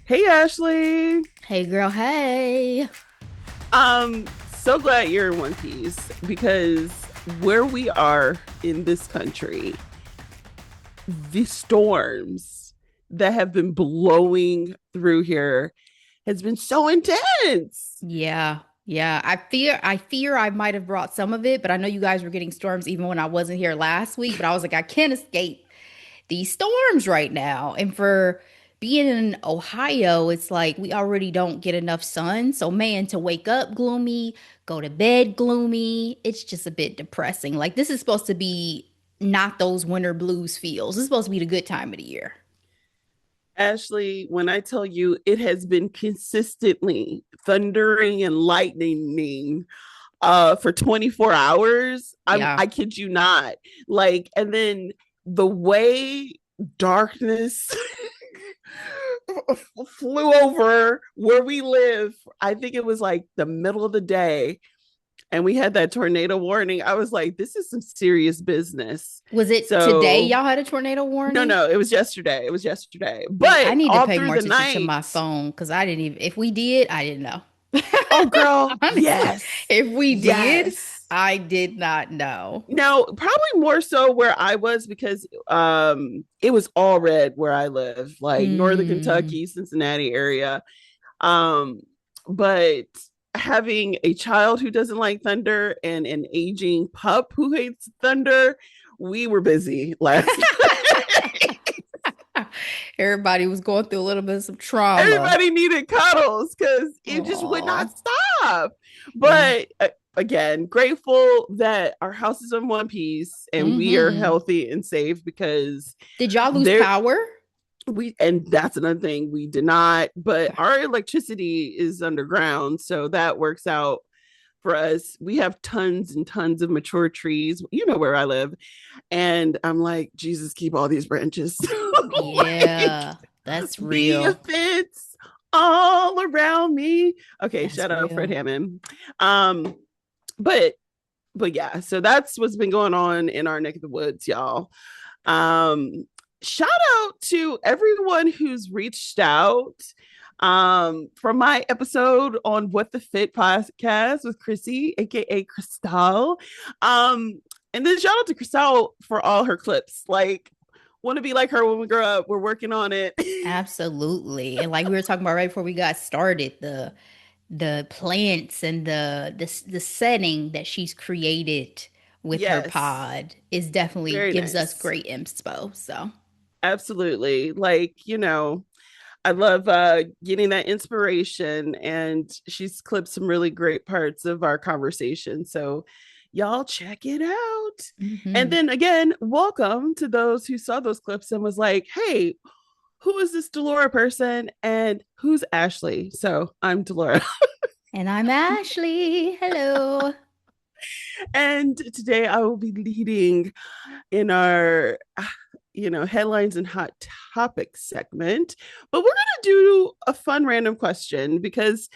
Hey Ashley. Hey girl, hey. So glad you're in one piece because where we are in this country, the storms that have been blowing through here has been so intense. Yeah, yeah. I fear I might have brought some of it, but I know you guys were getting storms even when I wasn't here last week, but I was like, I can't escape these storms right now. And for being in Ohio, it's like we already don't get enough sun. So man, to wake up gloomy, go to bed gloomy, it's just a bit depressing. Like this is supposed to be not those winter blues feels. It's supposed to be the good time of the year. Ashley, when I tell you it has been consistently thundering and lightning for 24 hours, Yeah. I kid you not. Like, and then the way darkness flew over where we live, I think it was like the middle of the day, and we had that tornado warning. I was like, this is some serious business. Was it today So y'all had a tornado no, warning? no, it was yesterday. It was yesterday. See, I But need to all pay through more the attention to night, my phone because I didn't even, if we did, I didn't know. oh girl, Honestly, yes. if we did, Yes. I did not know. Now, probably more so where I was because it was all red where I live, like northern Mm, Kentucky, Cincinnati area. Um, but having a child who doesn't like thunder and an aging pup who hates thunder, we were busy last night. everybody was going through a little bit of some trauma. Everybody needed cuddles because it just would not Oh, stop. yeah. But again, grateful that our house is in one piece and we are Hmm. healthy and safe because Did y'all lose there power? we and that's another thing we did not, but our electricity is underground, so that works out for us. We have tons and tons of mature trees, you know where I live, and I'm like, Jesus, keep all these branches like Yeah, that's be a real. fence all around me. Okay, That's shout out Fred real. Hammond. um but yeah, so that's what's been going on in our neck of the woods, y'all. um Shout out to everyone who's reached out from my episode on What the Fit podcast with Chrissy, aka Crystal. um and then shout out to Crystal for all her clips. Like, want to be like her when we grow up. We're working on it. Absolutely. And like we were talking about right before we got started, the plants and the setting that she's created with her Yes, pod is definitely very gives us nice. great inspo. So Absolutely. Like, I love getting that inspiration, and she's clipped some really great parts of our conversation. So y'all check it out. And mhm. then again, welcome to those who saw those clips and was like, hey, who is this Delora person and who's Ashley? So I'm Delora. And I'm Ashley. Hello. And today I will be leading in our headlines and hot topics segment. But we're going to do a fun random question because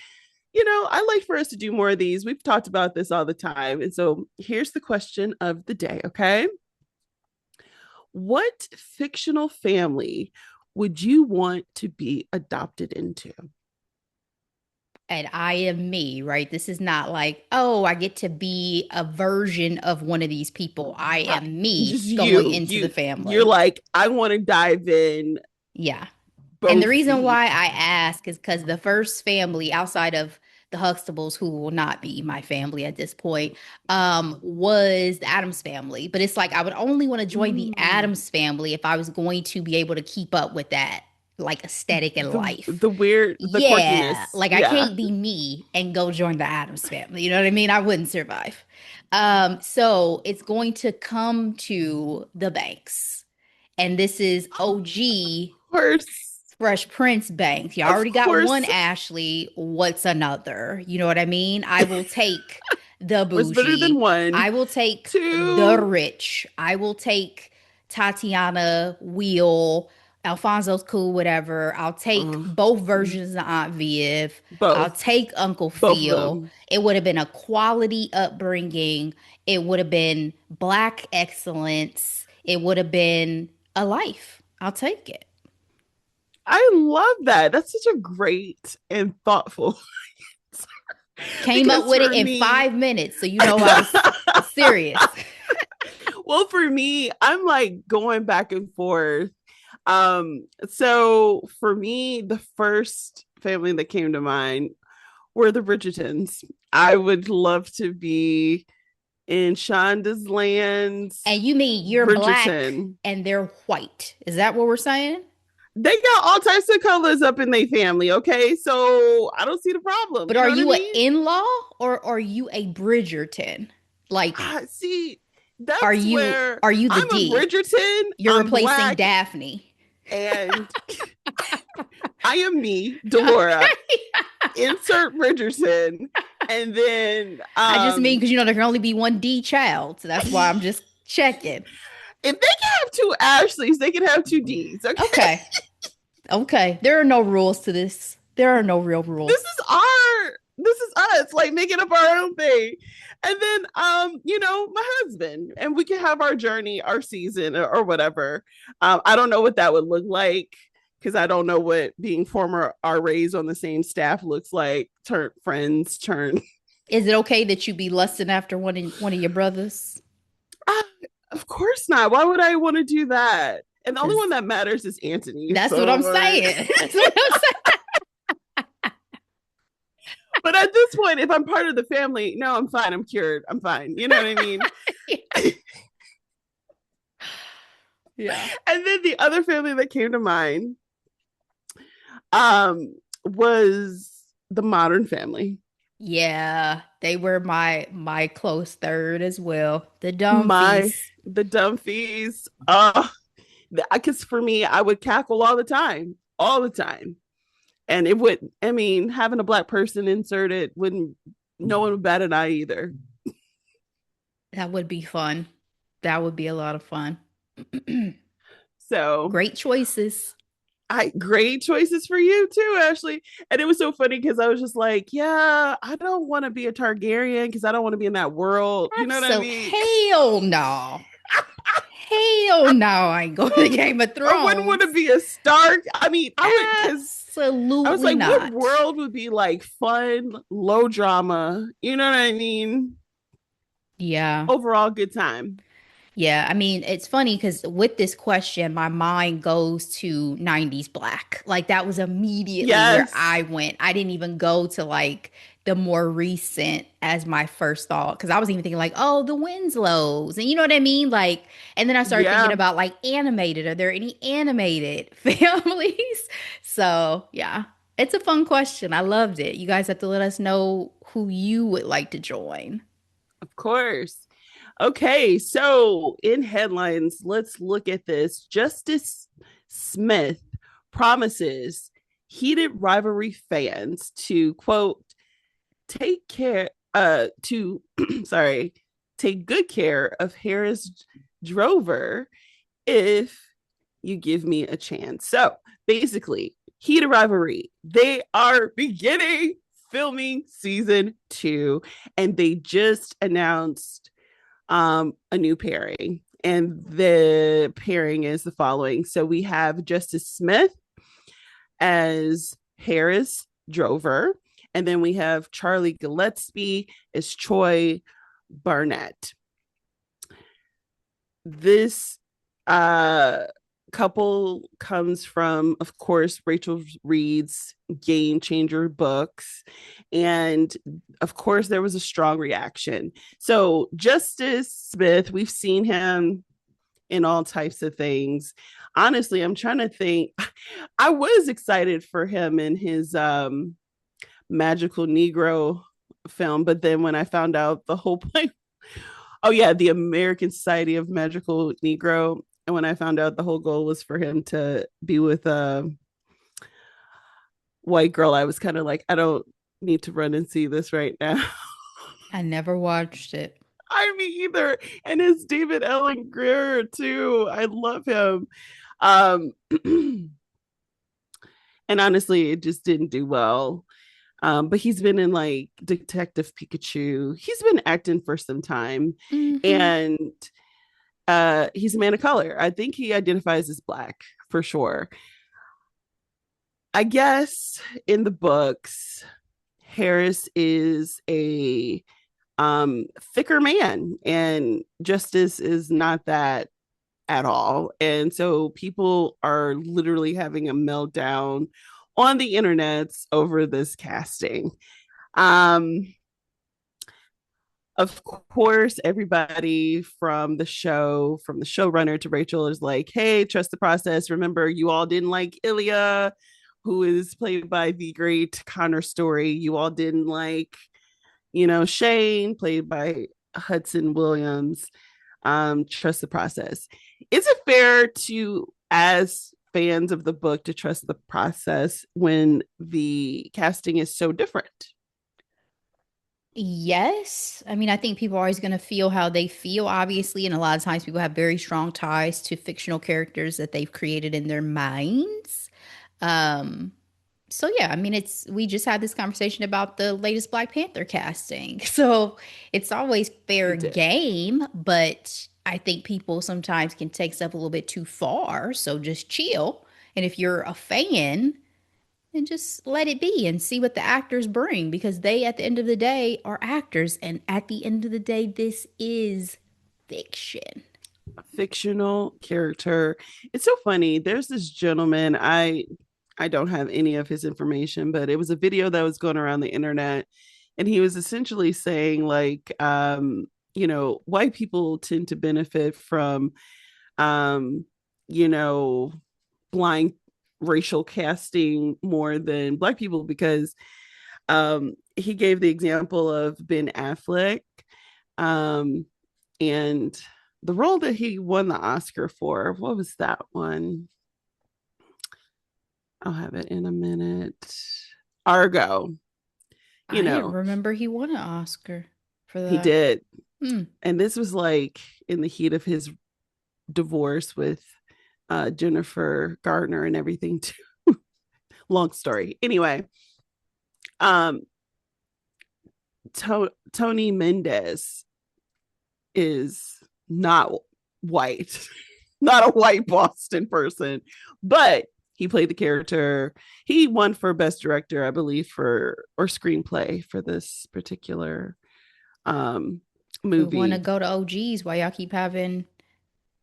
I like for us to do more of these. We've talked about this all the time. And so here's the question of the day, okay? What fictional family would you want to be adopted into? And I am me, right? This is not like, oh, I get to be a version of one of these people. I Uh, am just me going you. into the You're family. like, I want to dive in Yeah. And the both reason feet. why I ask is because the first family outside of the Huxtables, who will not be my family at this point, was the Adams family. But it's like I would only want to join the Mm. Adams family if I was going to be able to keep up with that like aesthetic in life. The weird, the Yeah, quirkiness. like I Yeah. can't be me and go join the Adams family. You know what I mean? I wouldn't survive. So it's going to come to the Banks. And this is OG Of course. Fresh Prince Banks. You Of already got one course. Ashley. What's another? You know what I mean? I will take the What's better than bougie. one? I will take the Two. rich. I will take Tatiana Wheel. Alfonso's cool, whatever. I'll take uh, both versions of Aunt Viv. I'll both. take Uncle Both of Phil. them. It would have been a quality upbringing. It would have been black excellence. It would have been a life. I'll take it. I love that. That's such a great and thoughtful Came up because with it for in me, 5 minutes, so you know I was serious. well, for me, I'm like going back and forth. So for me, the first family that came to mind were the Bridgertons. I would love to be in Shonda's lands, And you mean you're black Bridgerton. and they're white? Is that what we're saying? They got all types of colors up in their family, okay? So I don't see the problem. But You are know what I you an mean? in-law or are you a Bridgerton? Like, See, are that's you where are you the I'm a D? Bridgerton, You're I'm replacing black, Daphne. and I am me, Delora. Okay. Insert Bridgerton. And then I just mean because there can only be one D child, so that's why I'm if just checking. they can have two Ashleys, they can have two D's. Okay. Okay. Okay. There are no rules to this. There are no real This rules. is our this is us like making up our own thing. And then my husband, and we can have our journey, our season, or whatever. I don't know what that would look like because I don't know what being former RAs on the same staff looks like. Turn friends, turn. Is it okay that you be lusting after one of your brothers? Uh, of course not. Why would I want to do that? And the only Because one that matters is Anthony. that's what So, I'm saying. That's what I'm saying. but at this point, if I'm part of the family, no, I'm fine. I'm cured. I'm fine. You know what I mean? Yeah. And then the other family that came to mind was the Modern Family. Yeah, they were my close third as well. The My Dumfies. the Dumfies. Because for me, I would cackle all the time, and it would. I mean, having a black person inserted wouldn't. No one would bat an eye either. That would be fun. That would be a lot of fun. So Great choices. I great choices for you too, Ashley. And it was so funny because I was just like, yeah, I don't want to be a Targaryen because I don't want to be in that world. You know what I So mean? hell no. Hell no, I ain't going to Game of I wouldn't want Thrones. to be a Stark. I mean, I would because I was Absolutely like, what not. world would be like fun, low drama? You know what I mean? Yeah. Overall, good time. Yeah, I mean, it's funny because with this question, my mind goes to 90s black. Like that was immediately where Yes. I went. I didn't even go to like the more recent as my first thought because I was even thinking like, oh, the Winslows. And you know what I mean? Like, and then I started thinking Yeah. about like animated. Are there any animated families? So, yeah, it's a fun question. I loved it. You guys have to let us know who you would like to join. Of course. Okay, so in headlines, let's look at this. Justice Smith promises heated rivalry fans to quote take care to sorry, take good care of Harris Drover if you give me a chance. So basically, heated rivalry, they are beginning filming season 2 and they just announced a new pairing. And the pairing is the following. So we have Justice Smith as Harris Drover, and then we have Charlie Gillespie as Troy Barnett. This uh couple comes from, of course, Rachel Reed's Game Changer books. And of course, there was a strong reaction. So, Justice Smith, we've seen him in all types of things. Honestly, I'm trying to think. I was excited for him in his Magical Negro film, but then when I found out the whole point, oh, yeah, the American Society of Magical Negro. And when I found out the whole goal was for him to be with a white girl, I was kind of like, I don't need to run and see this right now. I never watched it. I mean, either. And it's David Allen Greer too. I love him. Um, and honestly, it just didn't do well. But he's been in like Detective Pikachu. He's been acting for some time, Hmm. and he's a man of color. I think he identifies as black for sure. I guess in the books, Harris is a thicker man, and Justice is not that at all. And so people are literally having a meltdown on the internets over this casting. Um, of course, everybody from the show, from the showrunner to Rachel, is like, hey, trust the process. Remember, you all didn't like Ilya, who is played by the great Connor Story. You all didn't like, Shane, played by Hudson Williams. Trust the process. Is it fair to, as fans of the book, to trust the process when the casting is so different? Yes. I mean, I think people are always going to feel how they feel, obviously. And a lot of times people have very strong ties to fictional characters that they've created in their minds. Um, so yeah, I mean, we just had this conversation about the latest Black Panther casting. So it's always We fair did. game, but I think people sometimes can take stuff a little bit too far. So just chill. And if you're a fan, then just let it be and see what the actors bring because they, at the end of the day, are actors. And at the end of the day, this is fiction. A fictional character. It's so funny. There's this gentleman. I don't have any of his information, but it was a video that was going around the internet, and he was essentially saying like, white people tend to benefit from, um, you know, blind racial casting more than black people because he gave the example of Ben Affleck, um, and the role that he won the Oscar for. What was that one? I'll have it in a minute. Argo. You I didn't know, remember he won an Oscar for he that. did. Hmm. And this was like in the heat of his divorce with Jennifer Gardner and everything too. Long story. Anyway, um, Tony Mendez is not white, not a white Boston person, but he played the character. He won for best director, I believe, for or screenplay for this particular um We want to movie. go to OGs while y'all keep having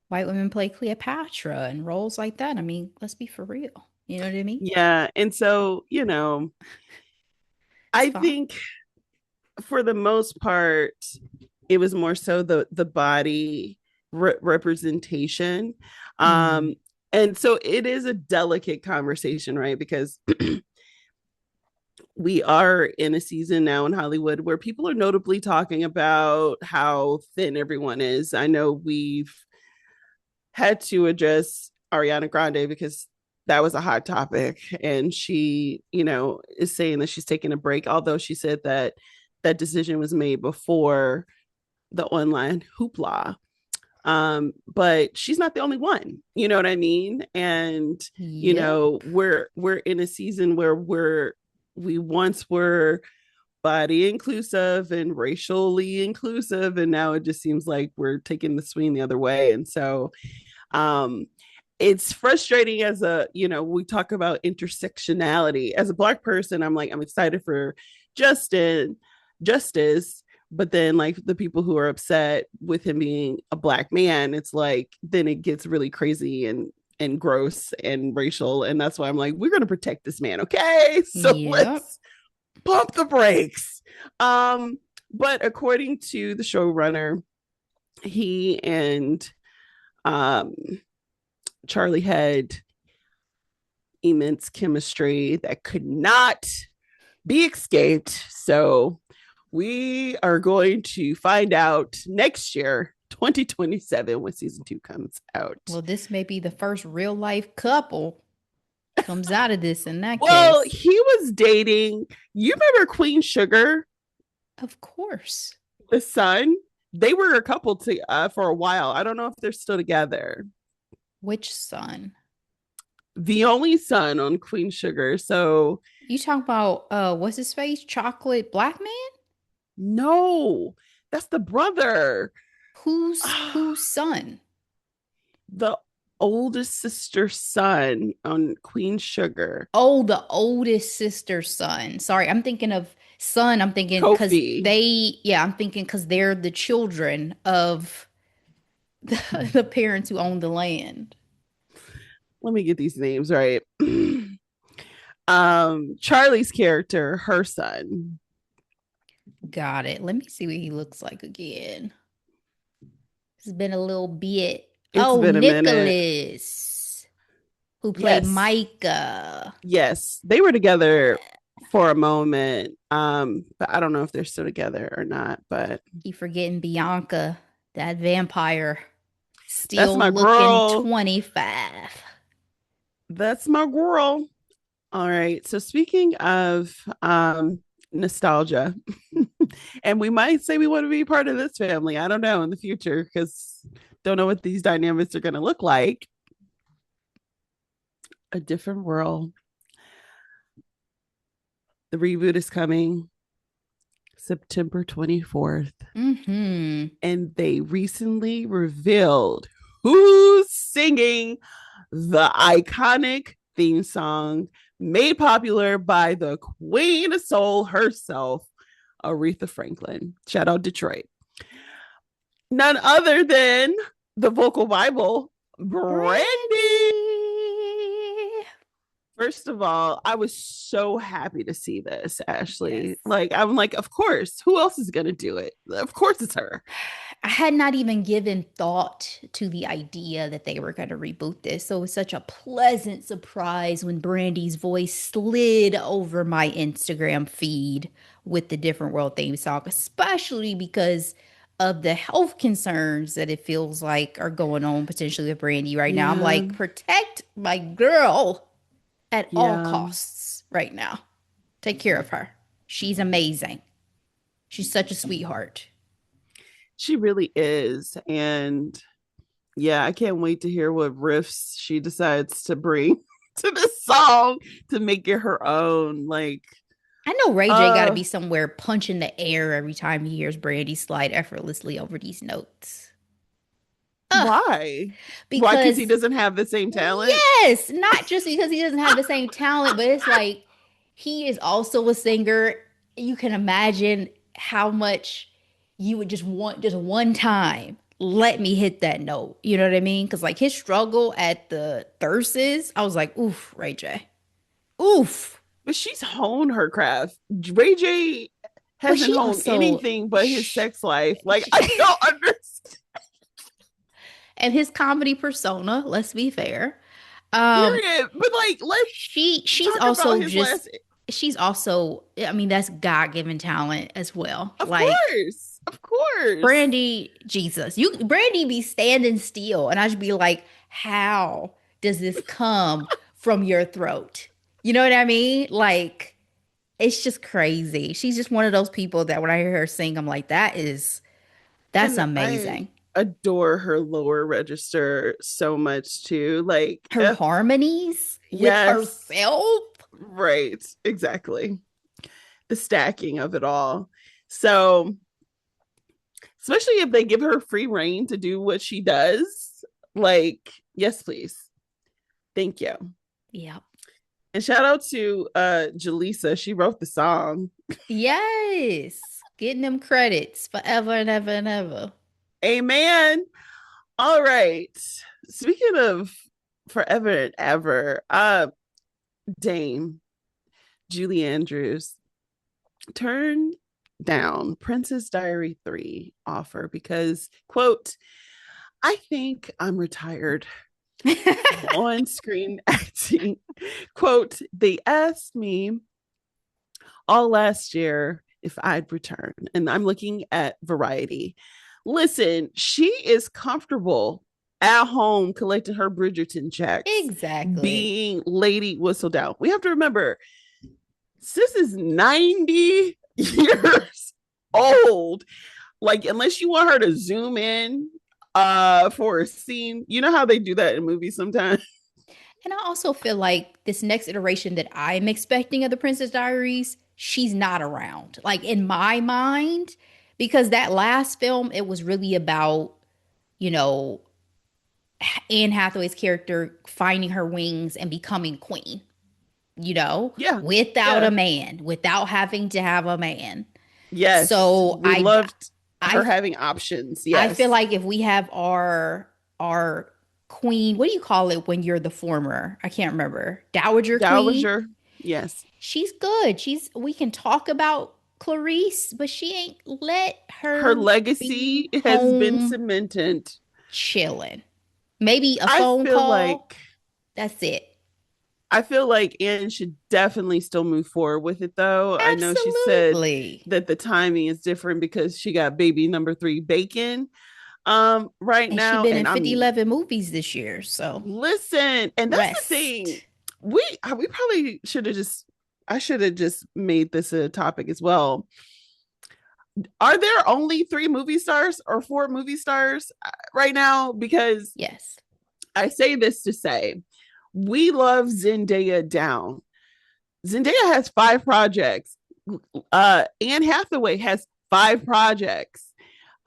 white women play Cleopatra and roles like that. I mean, let's be for real. You know what I mean? Yeah, and so It's I fine. think for the most part, it was more so the body representation. Mm. Um, and so it is a delicate conversation, right? Because we are in a season now in Hollywood where people are notably talking about how thin everyone is. I know we've had to address Ariana Grande because that was a hot topic, and she, is saying that she's taking a break, although she said that that decision was made before the online hoopla. But she's not the only one, you know what I mean? And Yep. we're in a season where we once were body inclusive and racially inclusive, and now it just seems like we're taking the swing the other way. And so um it's frustrating as we talk about intersectionality. As a black person, I'm like, I'm excited for Justin, justice, but then like the people who are upset with him being a black man, it's like then it gets really crazy and gross and racial. And that's why I'm like, we're gonna protect this man, okay? So Yep. let's pump the brakes. Um, but according to the showrunner, he and um Charlie had immense chemistry that could not be escaped. So we are going to find out next year, 2027, when season two comes out. Well, this may be the first real life couple comes out of this in that Well, case. he was dating, you remember Queen Sugar, Of course. the son? They were a couple for a while. I don't know if they're still together. Which son? The only son on Queen Sugar. So, You talking about what's his face? Chocolate Black Man? no, that's the brother. Who's son? the oldest sister's son on Queen Sugar. Oh, the oldest sister's son. Sorry, I'm thinking of son. I'm thinking because Kofi. I'm thinking because they're the children of the parents who own the land. Let me get these names right. Charlie's character, her son. Got it. Let me see what he looks like again. It's been a little bit. It's Oh, been a minute. Nicholas, who played Yes. Micah. Yes. They were together for a moment. But I don't know if they're still together or not. But Keep forgetting Bianca, that vampire, that's still my looking girl. 25. That's my girl. All right. So speaking of nostalgia, and we might say we want to be part of this family. I don't know in the future because don't know what these dynamics are going to look like. A different world. The reboot is coming September 24th. Mm-hmm. And they recently revealed who's singing the iconic theme song made popular by the Queen of Soul herself, Aretha Franklin. Shout out Detroit. None other than the vocal Bible, Brandy. Brandy. First of all, I was so happy to see this, Yes. Ashley. Like, I'm like, of course, who else is going to do it? Of course, it's her. I had not even given thought to the idea that they were going to reboot this. So it was such a pleasant surprise when Brandy's voice slid over my Instagram feed with the Different World theme song, especially because of the health concerns that it feels like are going on potentially with Brandy right now. I'm Yeah. like, protect my girl at all Yeah. costs right now. Take care of her. She's amazing. She's such a sweetheart. She really is. And yeah, I can't wait to hear what riffs she decides to bring to this song to make it her own. Like, I know Ray J got to uh, be somewhere punching the air every time he hears Brandy slide effortlessly over these notes. Ugh, why? Why? Because he because doesn't have the same talent. yes, not just because he doesn't have the same talent, but it's like he is also a singer. You can imagine how much you would just want just one time. Let me hit that note. You know what I mean? Because like his struggle at the thirses, I was like, oof, Ray J. Oof. But she's honed her craft. Ray J But hasn't she honed also, anything but his sh sex life. Like, she, I don't understand. and his comedy persona, let's be fair. Um, Period. But like, let's she's talk about also his just last. she's also I mean that's God-given talent as well. Of Like course. Of course. Brandy, Jesus. You Brandy be standing still and I should be like, how does this come from your throat? You know what I mean? Like it's just crazy. She's just one of those people that when I hear her sing, I'm like, that's And I amazing. adore her lower register so much too. Like, Her harmonies with yes, herself. right, exactly. The stacking of it all. So, especially if they give her free reign to do what she does, like, yes, please. Thank you. Yep. And shout out to Jaleesa. She wrote the song. Yes. Getting them credits forever and ever and ever. Amen. All right. Speaking of forever and ever, Dame Julie Andrews turned down Princess Diary 3 offer because, quote, I think I'm retired on screen acting. Quote, they asked me all last year if I'd return. And I'm looking at Variety. Listen, she is comfortable at home collecting her Bridgerton checks, Exactly. being Lady Whistledown. We have to remember, sis is 90 years old. Like, unless you want her to zoom in for a scene, you know how they do that in movies sometimes. And I also feel like this next iteration that I'm expecting of the Princess Diaries, she's not around. Like in my mind, because that last film, it was really about, you know, Anne Hathaway's character finding her wings and becoming queen, Yeah. without a Yeah. man, without having to have a man. Yes. So We loved her I having options. I feel Yes. like if we have our queen, what do you call it when you're the former? I can't remember. Dowager queen. Dowager. Yes. She's good. We can talk about Clarice, but she ain't let Her her be legacy has been home cemented. chilling. Maybe a I phone feel call. like That's it. I feel like Anne should definitely still move forward with it though. I know she said Absolutely. that the timing is different because she got baby number 3 Bacon right And she now. been in And 50, I'm 11 movies this year. So listen, and that's the thing. rest. We probably should have just I should have just made this a topic as well. Are there only 3 movie stars or 4 movie stars right now? Because Yes. I say this to say we love Zendaya down. Zendaya has 5 projects. Anne Hathaway has 5 projects.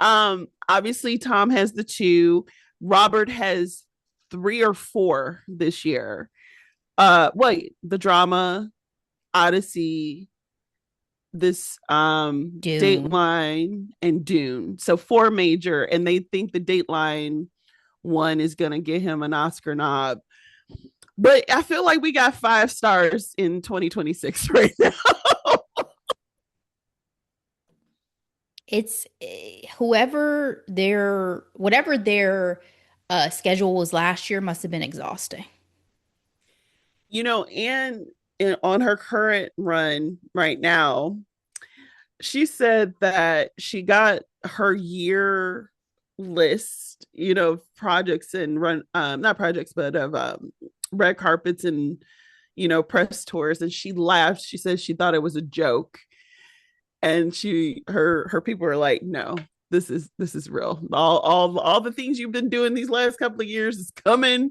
Obviously Tom has the 2. Robert has 3 or 4 this year. Wait, the drama, Odyssey, this Dune. Dateline and Dune. So 4 major, and they think the Dateline one is gonna get him an Oscar knob. But I feel like we got 5 stars in 2026 right now. It's whoever their whatever their schedule was last year must have been exhausting. And on her current run right now, she said that she got her year list, projects and run, not projects, but of red carpets and, press tours. And she laughed. She said she thought it was a joke. And her people were like, no, this is real. All the things you've been doing these last couple of years is coming,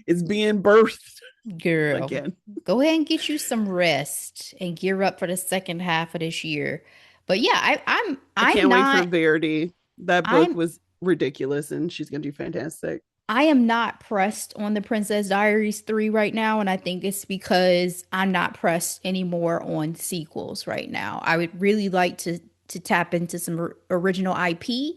is being birthed Girl, again. go ahead and get you some rest and gear up for the second half of this year. But yeah, I I'm can't wait for not Verity. That book I'm was ridiculous, and she's gonna do fantastic. I am not pressed on the Princess Diaries 3 right now, and I think it's because I'm not pressed anymore on sequels right now. I would really like to tap into some original IP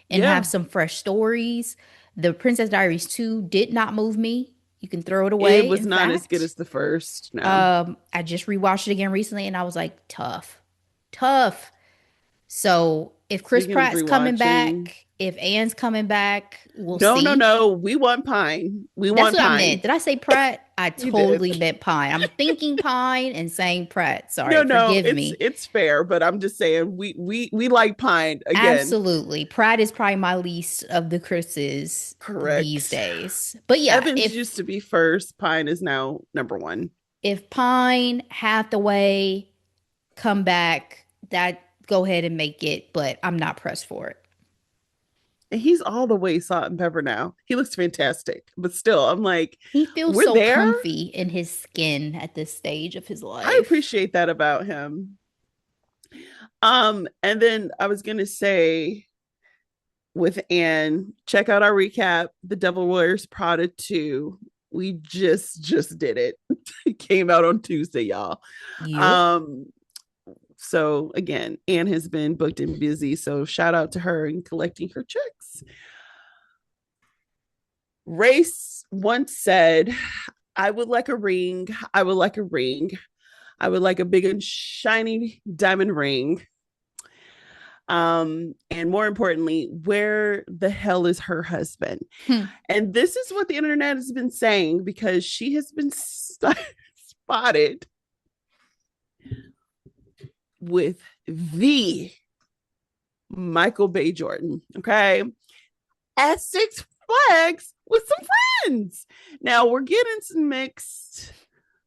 and Yeah, have some fresh stories. The Princess Diaries 2 did not move me. You can throw it it away. was In not as good fact, as the first. No, I just rewatched it again recently and I was like, tough, tough. So if Chris speaking of Pratt's coming rewatching, back, if Anne's coming back, we'll no, no, see. no. We want Pine. We That's want what I meant. Pine. Did I say Pratt? I You did. totally meant Pine. I'm thinking Pine and saying Pratt. No, Sorry, no. forgive It's me. it's fair, but I'm just saying we like Pine again. Absolutely. Pratt is probably my least of the Chris's these Correct. days. But yeah, Evans used to be first. Pine is now number 1. if Pine, Hathaway come back, that go ahead and make it, but I'm not pressed for it. And he's all the way salt and pepper now. He looks fantastic, but still, I'm like, He feels we're so there. comfy in his skin at this stage of his I life. appreciate that about him. And then I was gonna say with Anne, check out our recap, The Devil Wears Prada 2. We just did it. It came out on Tuesday, y'all. Yep. Um, so again, Anne has been booked and busy. So shout out to her and collecting her checks. Race once said, I would like a ring. I would like a ring. I would like a big and shiny diamond ring. And more importantly, where the hell is her husband? Hmm. And this is what the internet has been saying because she has been spotted with the Michael B Jordan, okay, at Six Flags with some friends. Now we're getting some mixed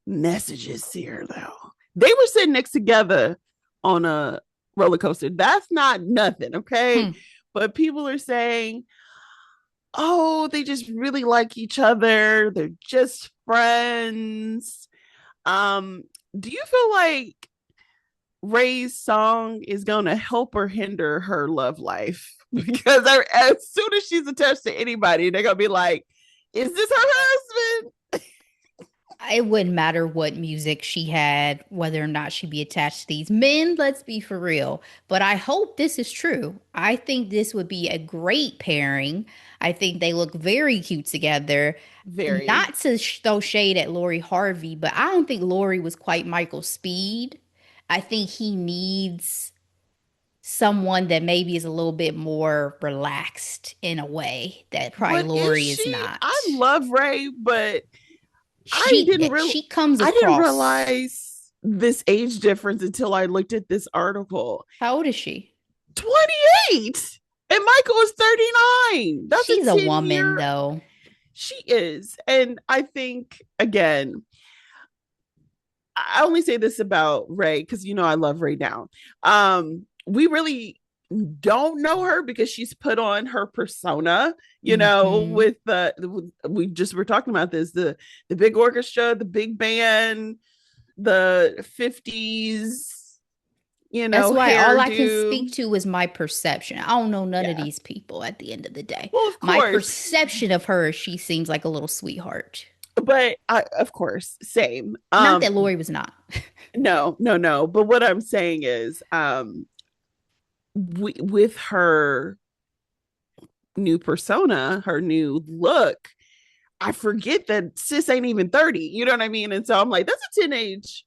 messages here, though. They were sitting next together on a roller coaster. That's not nothing, okay? Hmm. But people are saying, oh, they just really like each other. They're just friends. Do you feel like Ray's song is going to help or hinder her love life? Because as soon as she's attached to anybody, they're going to be like, Is this her husband? It wouldn't matter what music she had, whether or not she'd be attached to these men. Let's be for real. But I hope this is true. I think this would be a great pairing. I think they look very cute together. Very. Not to throw shade at Lori Harvey, but I don't think Lori was quite Michael's speed. I think he needs someone that maybe is a little bit more relaxed in a way that probably But is Lori is she? I not. love Ray, but She she comes I didn't across. realize this age difference until I looked at this article. How old is she? 28 and Michael is 39. That's a She's a 10 woman, year. though. She is. And I think, again, I only say this about Ray because I love Ray now. We really don't know her because she's put on her persona, Hmm. with we just were talking about this, the big orchestra, the big band, the 50s, That's why all I can hairdo. speak to is my perception. I don't know none of Yeah. these people at the end of the day. Well, of My course. perception of her, she seems like a little sweetheart. But of course, same. Not that Lori was not. No, no, no. But what I'm saying is, with her new persona, her new look, I forget that sis ain't even 30. You know what I mean? And so I'm like, that's a teenage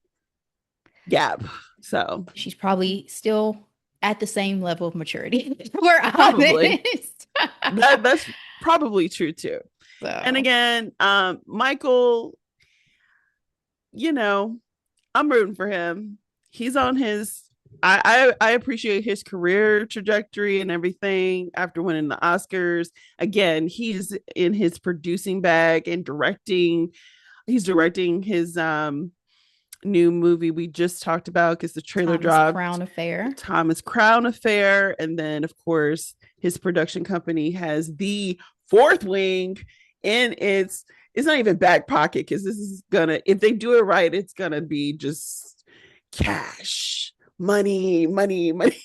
gap. So She's probably still at the same level of maturity. We're probably honest. that's probably true too. And So, again, Michael, you know, I'm rooting for him. He's on his I appreciate his career trajectory and everything after winning the Oscars. Again, he's in his producing bag and directing. He's directing his new movie we just talked about because the trailer Thomas dropped, Crown Affair. Thomas Crown Affair. And then, of course, his production company has the fourth wing in it's not even back pocket because this is gonna, if they do it right, it's gonna be just cash, money, money, money,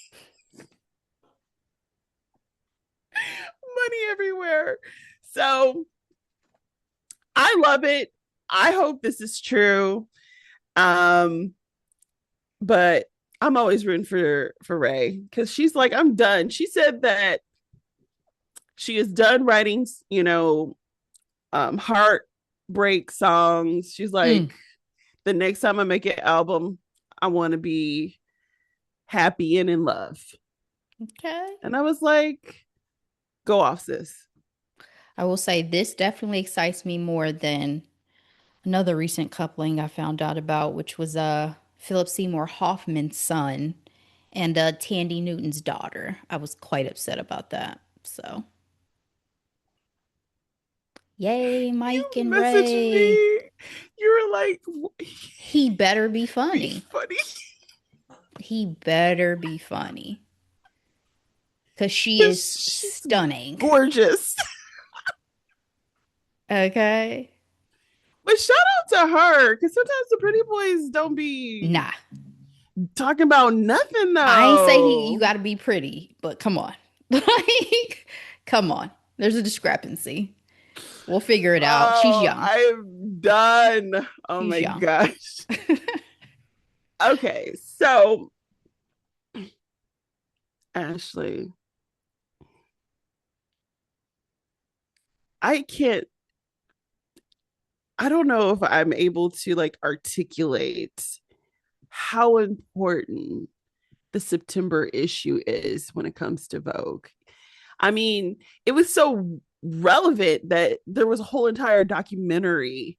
money everywhere. So I love it. I hope this is true. Um, but I'm always rooting for Ray because she's like, I'm done. She said that she is done writing, heartbreak songs. She's Mm, like, the next time I make an album, I want to be happy and in love. okay. And I was like, go off, sis. I will say this definitely excites me more than another recent coupling I found out about, which was Philip Seymour Hoffman's son and Tandy Newton's daughter. I was quite upset about that. So, yay, Mike You and messaged Ray. me. You were like, He better be be funny. funny. He better be funny. Because she is She's stunning. gorgeous. Okay. But shout out to her because sometimes the pretty boys don't be Nah. talking about nothing I ain't say you though. got to be pretty, but come on. Like, come on. There's a discrepancy. We'll figure it out. She's Oh, young. I'm done. Oh She's my young. gosh. Okay, so Ashley, I can't, I don't know if I'm able to like articulate how important the September issue is when it comes to Vogue. I mean, it was so relevant that there was a whole entire documentary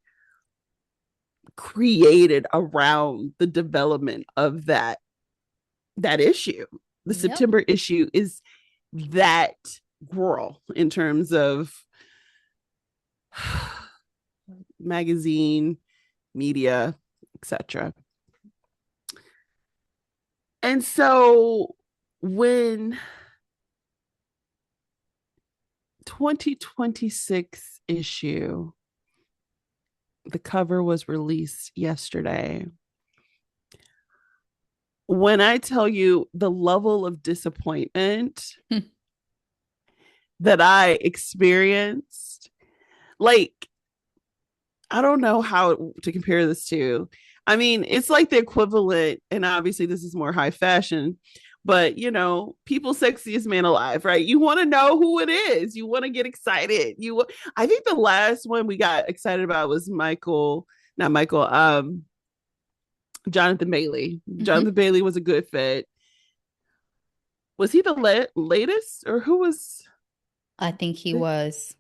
created around the development of that issue. The Yep. September issue is that girl in terms of magazine, media, etc. And so when 2026 issue, the cover was released yesterday. When I tell you the level of disappointment that I experienced, like, I don't know how to compare this to. I mean, it's like the equivalent, and obviously this is more high fashion, but people sexiest man alive, right? You want to know who it is. You want to get excited. I think the last one we got excited about was not Michael, Jonathan Bailey. Hmm. Jonathan Bailey was a good fit. Was he the latest, or who was? I think he was.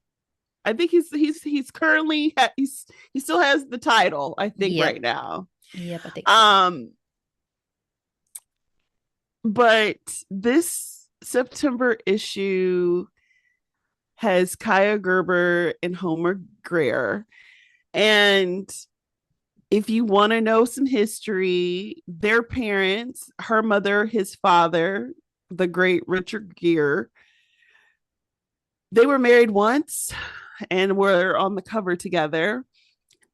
I think he's currently he still has the title, I think, right Yep. now. Yep, I think so. Um, but this September issue has Kaya Gerber and Homer Greer. And if you want to know some history, their parents, her mother, his father, the great Richard Gere, they were married once and were on the cover together.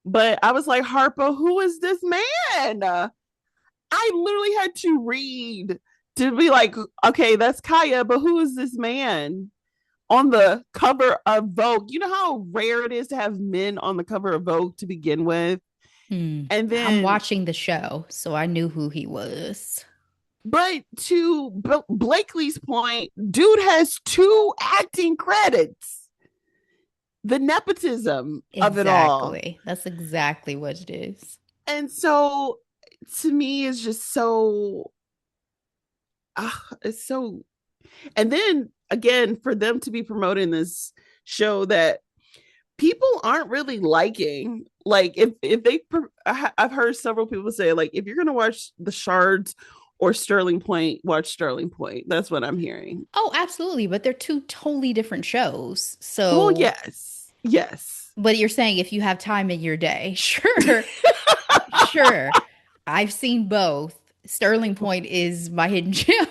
But I was like, Harpo, who is this man? I literally had to read to be like, okay, that's Kaya, but who is this man on the cover of Vogue? You know how rare it is to have men on the cover of Vogue to begin with? Hmm. And I'm then, watching the show, so I knew who he was. but to Blakely's point, dude has two acting credits. The nepotism of it all. Exactly. That's exactly what it is. And so to me, it's just so, it's so. And then again, for them to be promoting this show that people aren't really liking. Like if they, I've heard several people say, like, if you're gonna watch The Shards or Sterling Point, watch Sterling Point. That's what I'm hearing. Oh, absolutely. But they're two totally different shows. Well, So, yes, yes. but you're saying if you have time in your day, sure, sure. I've seen both. Sterling Point is my hidden gem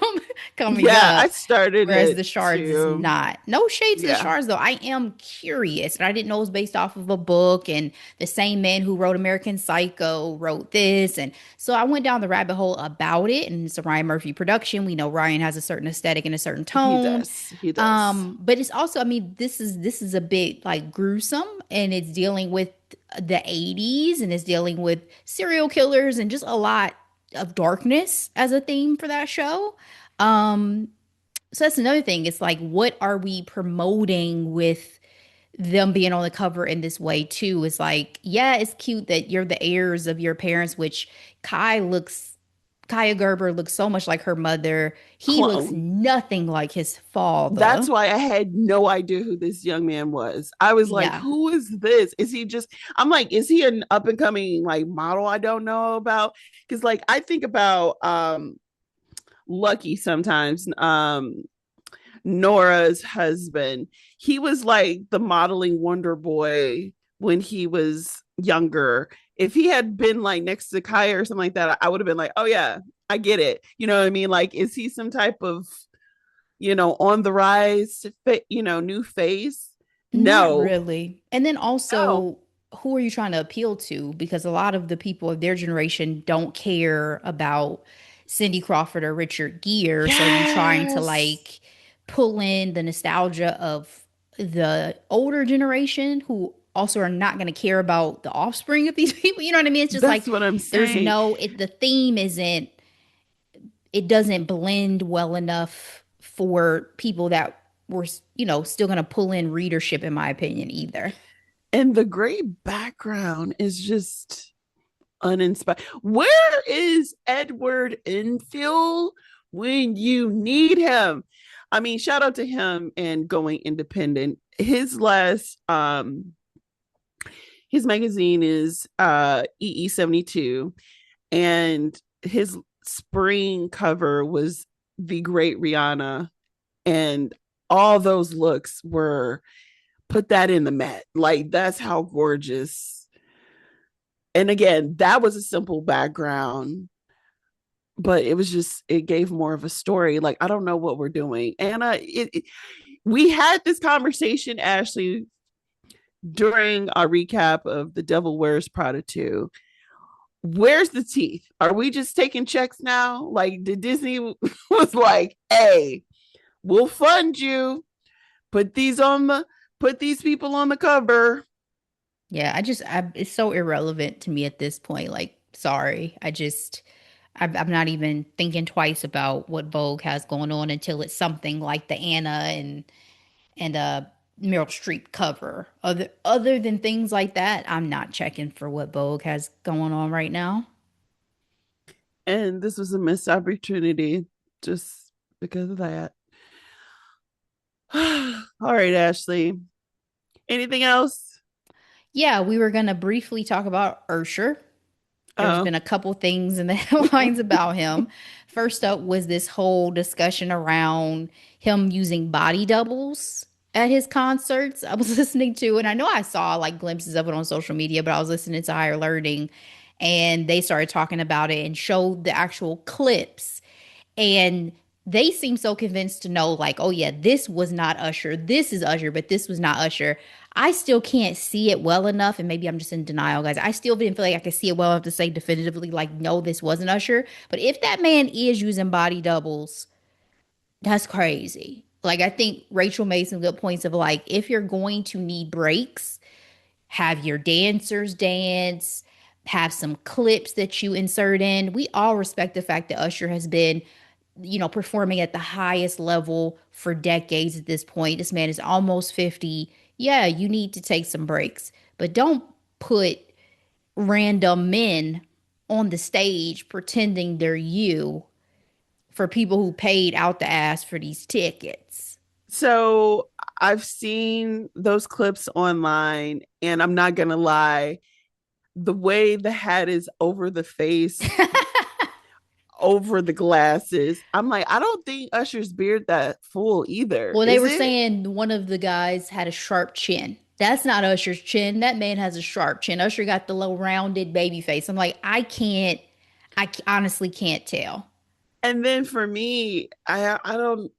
coming Yeah, I up, started whereas it The Shards is too. not. No shade to The Yeah, Shards, though. I am curious, and I didn't know it was based off of a book, and the same man who wrote American Psycho wrote this, and so I went down the rabbit hole about it. And it's a Ryan Murphy production. We know Ryan has a certain aesthetic and a certain he tone. does. He does. But it's also, I mean, this is a bit like gruesome, and it's dealing with the 80s, and it's dealing with serial killers and just a lot of darkness as a theme for that show. Um, so that's another thing. It's like, what are we promoting with them being on the cover in this way too? It's like, yeah, it's cute that you're the heirs of your parents, which Kaya Gerber looks so much like her mother. He looks Clone. nothing like his That's father. why I had no idea who this young man was. I was like, Yeah. who is this? Is he just, I'm like, is he an up and coming like model I don't know about? Because like I think about Lucky sometimes, Nora's husband. He was like the modeling wonder boy when he was younger. If he had been like next to Kaya or something like that, I would have been like, oh yeah, I get it. You know what I mean? Like, is he some type of on the rise, new face? Not No, really. And then no. also, who are you trying to appeal to? Because a lot of the people of their generation don't care about Cindy Crawford or Richard Gere. So are you trying to Yes. like pull in the nostalgia of the older generation who also are not going to care about the offspring of these people? You know what I mean? It's just like That's what I'm there's saying. no, the theme isn't, it doesn't blend well enough for people that were, still going to pull in readership, in my opinion, either. And the gray background is just uninspired. Where is Edward Enfield when you need him? I mean, shout out to him and going independent. His magazine is EE72, and his spring cover was the great Rihanna, and all those looks were put that in the Met. Like that's how gorgeous. And again, that was a simple background, but it gave more of a story. Like I don't know what we're doing. Anna, we had this conversation, Ashley, during our recap of The Devil Wears Prada 2. Where's the teeth? Are we just taking checks now? Like, did Disney was like, hey, we'll fund you. Put these people on the cover. Yeah, it's so irrelevant to me at this point. Like, sorry. I'm not even thinking twice about what Vogue has going on until it's something like the Anna and Meryl Streep cover. Other than things like that, I'm not checking for what Vogue has going on right now. And this was a missed opportunity just because of that. All right, Ashley. Anything else? Yeah, we were gonna briefly talk about Ursher. There's Oh, been a couple things in the headlines about him. First up was this whole discussion around him using body doubles at his concerts. I was listening to, and I know I saw like glimpses of it on social media, but I was listening to Higher Learning and they started talking about it and showed the actual clips. And they seem so convinced to know, like, oh yeah, this was not Usher. This is Usher, but this was not Usher. I still can't see it well enough, and maybe I'm just in denial, guys. I still didn't feel like I could see it well enough to say definitively, like, no, this wasn't Usher. But if that man is using body doubles, that's crazy. Like, I think Rachel made some good points of like, if you're going to need breaks, have your dancers dance, have some clips that you insert in. We all respect the fact that Usher has been, performing at the highest level for decades at this point. This man is almost 50. Yeah, you need to take some breaks, but don't put random men on the stage pretending they're you for people who paid out the ass for these tickets. so I've seen those clips online, and I'm not gonna lie, the way the hat is over the face, over the glasses, I'm like, I don't think Usher's beard that full either. Well, they Is were it? saying one of the guys had a sharp chin. That's not Usher's chin. That man has a sharp chin. Usher got the low rounded baby face. I'm like, I honestly can't tell. And then for me, I don't.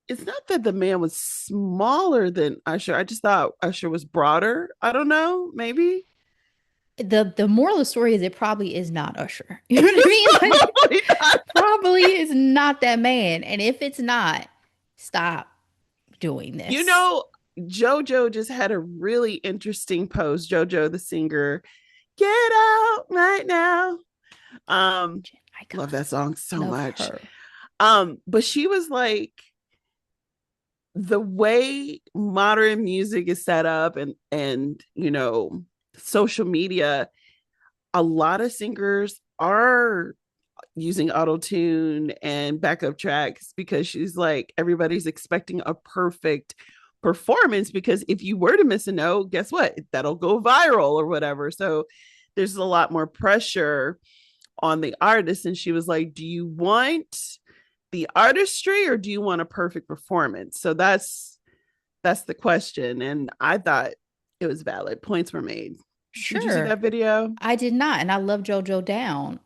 It's not that the man was smaller than Usher. I just thought Usher was broader. I don't know. Maybe The moral of the story is it probably is not Usher. You know what I it's mean? Like, probably not. probably is not that man. And if it's not, stop doing You this. know, JoJo just had a really interesting post. JoJo, the singer, get out right now. Um, love that Icon. song so Love much. her. But she was like, the way modern music is set up, and social media, a lot of singers are using auto tune and backup tracks because she's like, everybody's expecting a perfect performance, because if you were to miss a note, guess what, that'll go viral or whatever. So there's a lot more pressure on the artist. And she was like, do you want the artistry or do you want a perfect performance? So that's the question. And I thought it was valid. Points were made. Did you see Sure. that video? I did not. And I love JoJo Down.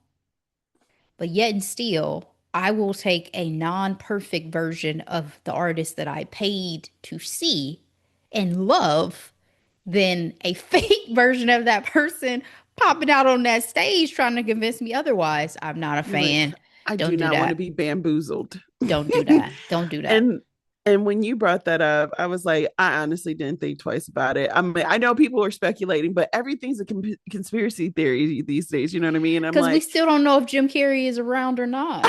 But yet and still, I will take a non-perfect version of the artist that I paid to see and love than a fake version of that person popping out on that stage trying to convince me otherwise. I'm not a You're like, fan. I do Don't do not want to that. be bamboozled. Don't do that. Don't do that. and and when you brought that up, I was like, I honestly didn't think twice about it. I mean, I know people are speculating, but everything's a conspiracy theory these days. You know what I mean? I'm Because we like, still don't know if Jim Carrey is around or not.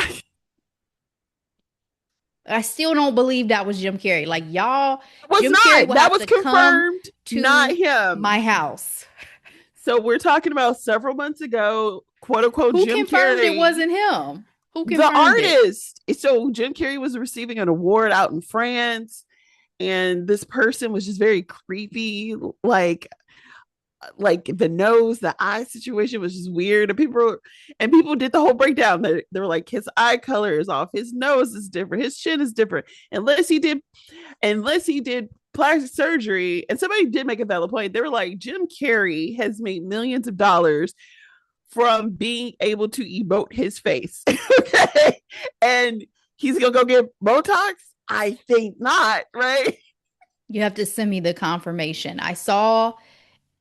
I still don't believe that was Jim Carrey. Like, y'all, was Jim Carrey not. will That have was to come confirmed, not to him. my house. So we're talking about several months ago, quote unquote, Who Jim confirmed it Carrey, wasn't him? Who the confirmed it? artist. So Jim Carrey was receiving an award out in France, and this person was just very creepy, like the nose, the eye situation was just weird. And people did the whole breakdown. They were like, his eye color is off, his nose is different, his chin is different. Unless he did plastic surgery. And somebody did make a valid point. They were like, Jim Carrey has made millions of dollars from being able to emote his face. Okay. And he's gonna go get Botox? I think not, right? You have to send me the confirmation. I saw,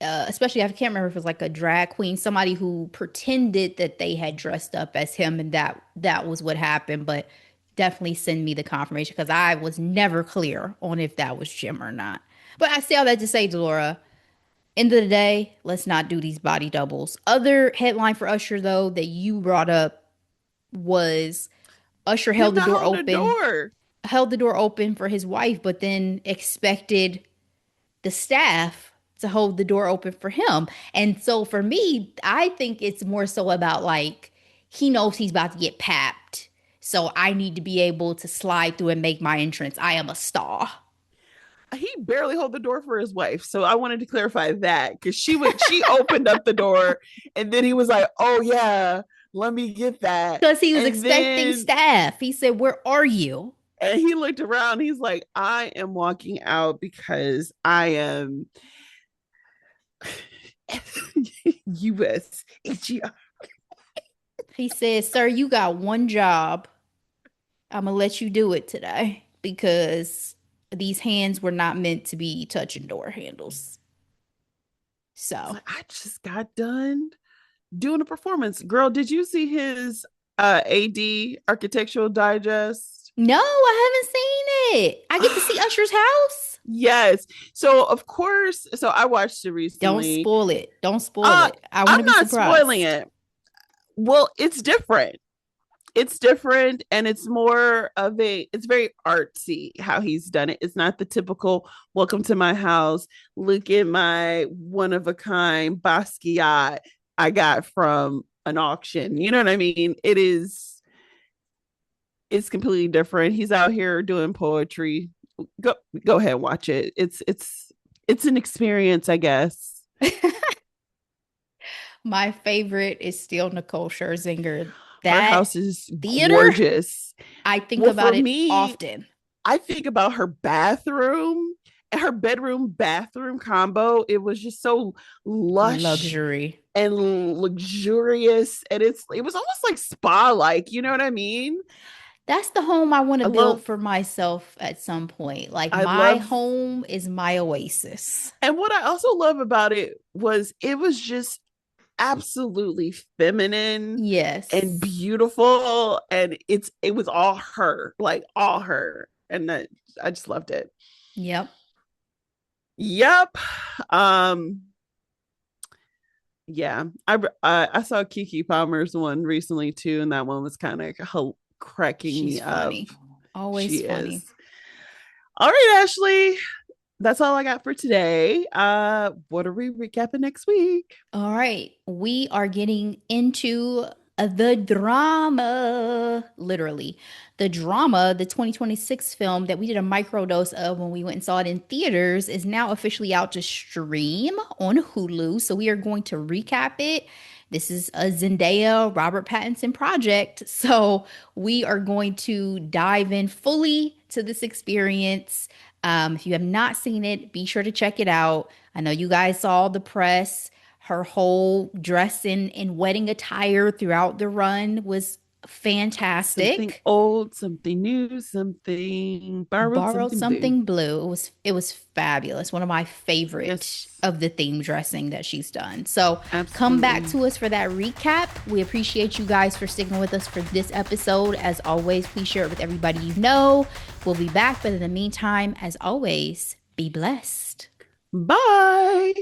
especially I can't remember if it was like a drag queen, somebody who pretended that they had dressed up as him, and that was what happened. But definitely send me the confirmation because I was never clear on if that was Jim or not. But I say all that to say, Delora, End of the day, let's not do these body doubles. Other headline for Usher, though, that you brought up was Usher Him held the not door holding the open, door. for his wife, but then expected the staff to hold the door open for him. And so for me, I think it's more so about like he knows he's about to get papped. So I need to be able to slide through and make my entrance. I am a star. He barely hold the door for his wife. So I wanted to clarify that because she opened up the door and then he was like, "Oh yeah, let me get that." Because he was And expecting then staff. He said, "Where are you?" and he looked around. He's like, "I am walking out because I am US HER." He said, "Sir, you got one job. I'm going to let you do it today because these hands were not meant to be touching door handles." So, Like, I just got done doing a performance. Girl, did you see his AD Architectural Digest? no, I haven't seen it. I get to see Usher's house. Yes. So of course, so I watched it Don't recently. spoil it. Don't spoil it. I want I'm to be not spoiling surprised. it. Well, it's different. It's different and it's more of a it's very artsy how he's done it. It's not the typical welcome to my house, look at my one of a kind Basquiat I got from an auction. You know what I mean? It's completely different. He's out here doing poetry. Go go ahead and watch it. It's an experience, I guess. My favorite is still Nicole Scherzinger. Her That house is theater, gorgeous. I think Well, for about it me, often. I think about her bathroom and her bedroom bathroom combo. It was just so lush Luxury. and luxurious. And it was almost like spa like, you know what I mean? That's the home I want to I build love for myself at some point. Like I my love home is my oasis. and what I also love about it was just absolutely feminine and Yes. beautiful and it was all her, like all her. And that I just loved it. Yep. Yep. Um yeah, I saw Kiki Palmer's one recently too, and that one was kind of cracking She's me up. funny. Always She funny. is. All right, Ashley. That's all I got for today. What are we recapping next week? All right. We are getting into the drama, literally. The drama, the 2026 film that we did a microdose of when we went and saw it in theaters, is now officially out to stream on Hulu. So we are going to recap it. This is a Zendaya, Robert Pattinson project. So we are going to dive in fully to this experience. If you have not seen it, be sure to check it out. I know you guys saw the press. Her whole dress in wedding attire throughout the run was Something fantastic. old, something new, something borrowed, Borrowed something blue. something blue. It was fabulous. One of my favorite Yes, of the theme dressing that she's done. So come back absolutely. to us for that recap. We appreciate you guys for sticking with us for this episode. As always, please share it with everybody you know. We'll be back, but in the meantime, as always, be blessed. Bye.